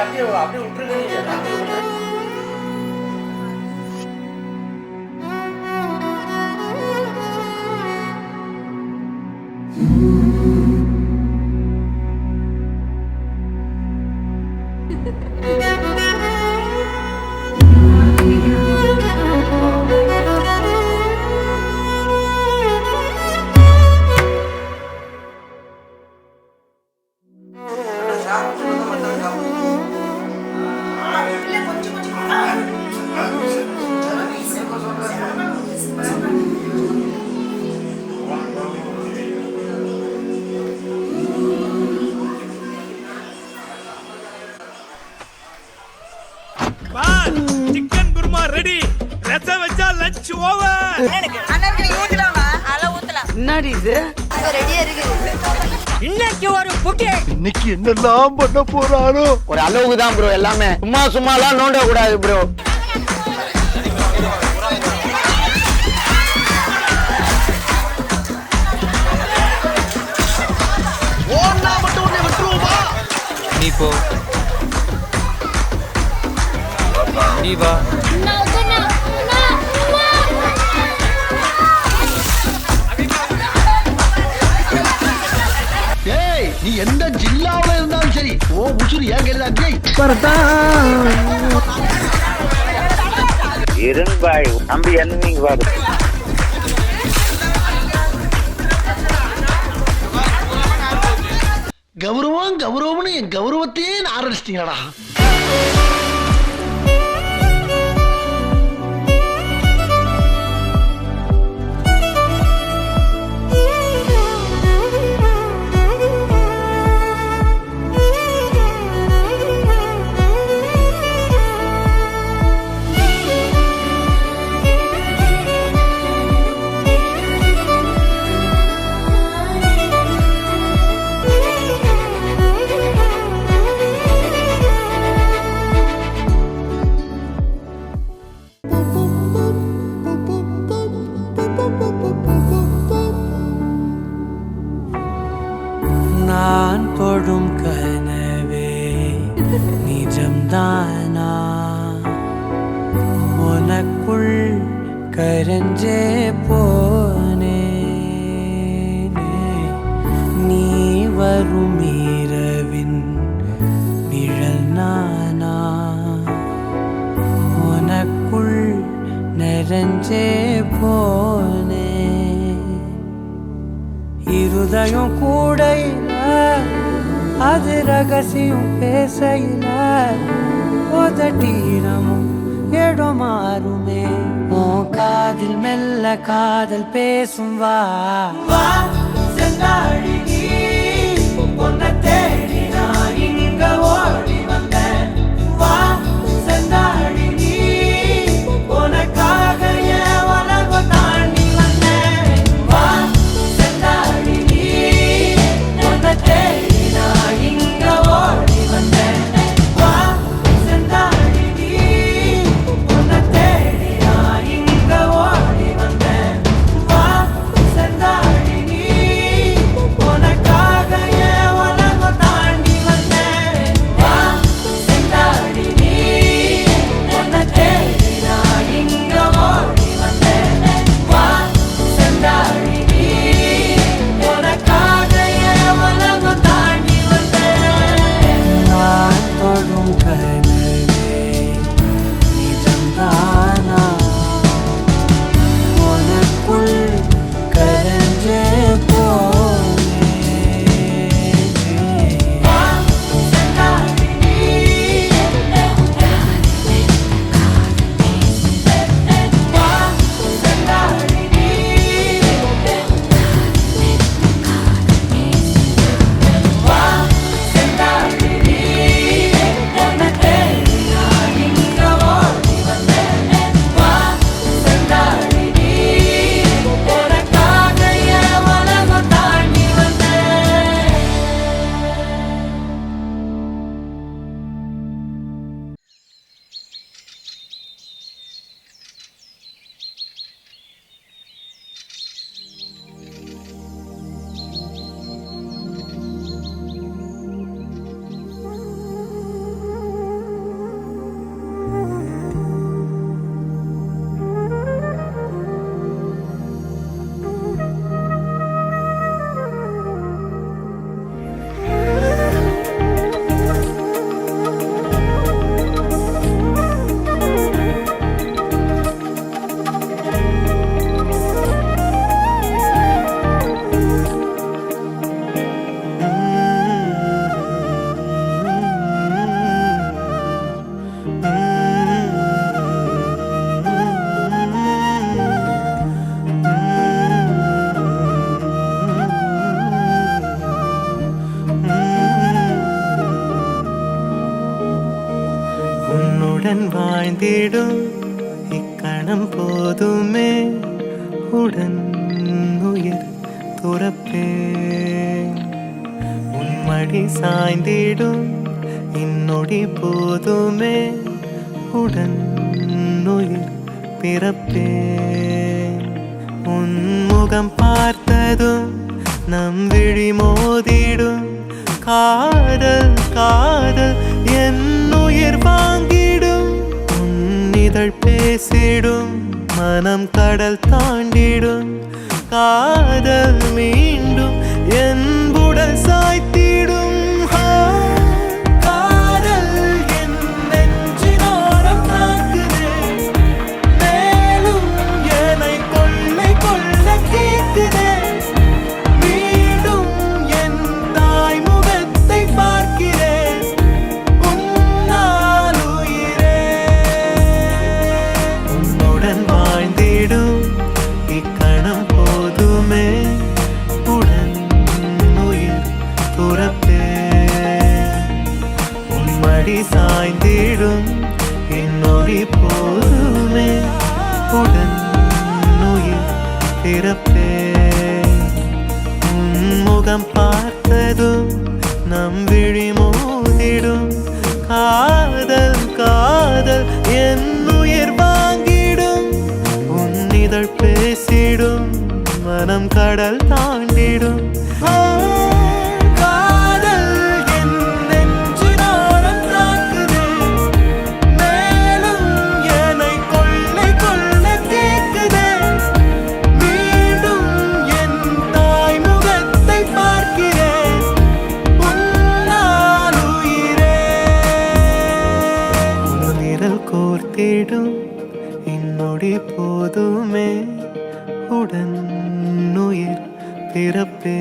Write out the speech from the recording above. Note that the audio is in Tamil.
அப்படியே அப்படியே விட்டுருங்க. Chicken kurma ready. ரசம் வச்சா லஞ்ச் ஓவர். என்னடி இது ரெடியா இருக்கு. இன்னைக்கு ஒரு புக்கே. இன்னைக்கு என்னெல்லாம் பண்ண போறானோ. ஒரு அளவுக்கு தான் ப்ரோ எல்லாமே. சும்மா எல்லாம் நோண்ட கூடாது ப்ரோ. ஓன்னா மட்டும் உன்னை விட்டுருவோமா? நீ போ, நீ வா. ஏய், நீ எந்த ஜில்லாவுல இருந்தாலும் சரி, ஓ உசுறு ஏன் கையில இரும்பாய் நம்பி என்ன நீங்க பாரு. கௌரவம்னு என் கௌரவத்தையே ஆரம்பிச்சிட்டீங்களா? நான் தொடும் கனவே நிஜம்தானா? உனக்குள் கரஞ்சே போனே. நீ வரும் இரவின் நிழல் நானா? உனக்குள் நிறைஞ்சே போனே. இருதயம் கூடையில அது ரகசியம் பேசையில உதட்டீரமும் இடம் மாறுமே. ஓ காதில் மெல்ல காதல் பேசும் வா வா செந்தாழி நீ. உன்னை தேடி நான் இங்க ஓடி வந்தேன். வா செந்தாழி நீ. உனக்காக என் உலகம் தாண்டி வந்தேன். வா செந்தாழி நீ. உன்னை தேடி நான் இங்க ஓடி வந்தேன். வா செந்தாழி நீ. உன்னை தேடி நான் இங்க ஓடி வந்தேன். வா செந்தாழி நீ. உன்னுடன் வாழ்ந்திடும் இக்கணம் போதுமே உடன் உயிர் துறப்பே உன்மடி சாய்ந்திடும் இன்னொடி போதுமே உடன் உயிர் பிறப்பே உன்முகம் பார்த்ததும் நம் விழி மோதிடும் காதல் காதல் என் உயிர் வாங்கிடும் உன்னிதழ் பேசிடும் மனம் கடல் தாண்டிடும் காதல் மீண்டும் என் உடல் சாய்த்திடும் காதல் என் நெஞ்சினோரம் தாக்குதே மேலும் என்னை கொள்ளை கொள்ள கேட்குதே மீண்டும் என் தாய் முகத்தை பார்க்கிறேன் உன்னால் உயிரே உன்னுடன் வாழ்ந்திடும் இக்கணம் போதுமே உடன் உயிர் துறப்பே உன்மடி சாய்ந்திடும் என்னொடி போதுமே உடன் உயிர் பிறப்பே உன்முகம் பார்த்ததும் நம் விழி மோதிடும் காதல் காதல் என் உயிர் வாங்கிடும் உன்னிதழ் பேசிடும் மனம் கடல் தாண்டிடும் காதல் என் நெஞ்சினோரம் தாக்குதே மேலும் என்னை கொள்ளை கொள்ள கேட்குதே மீண்டும் என் தாய் முகத்தை பார்க்கிறேன் உன்னால் உயிரே விரல் கோர்த்திடும் இன்னொடி போதுமே உடன் உயிர் பிறப்பே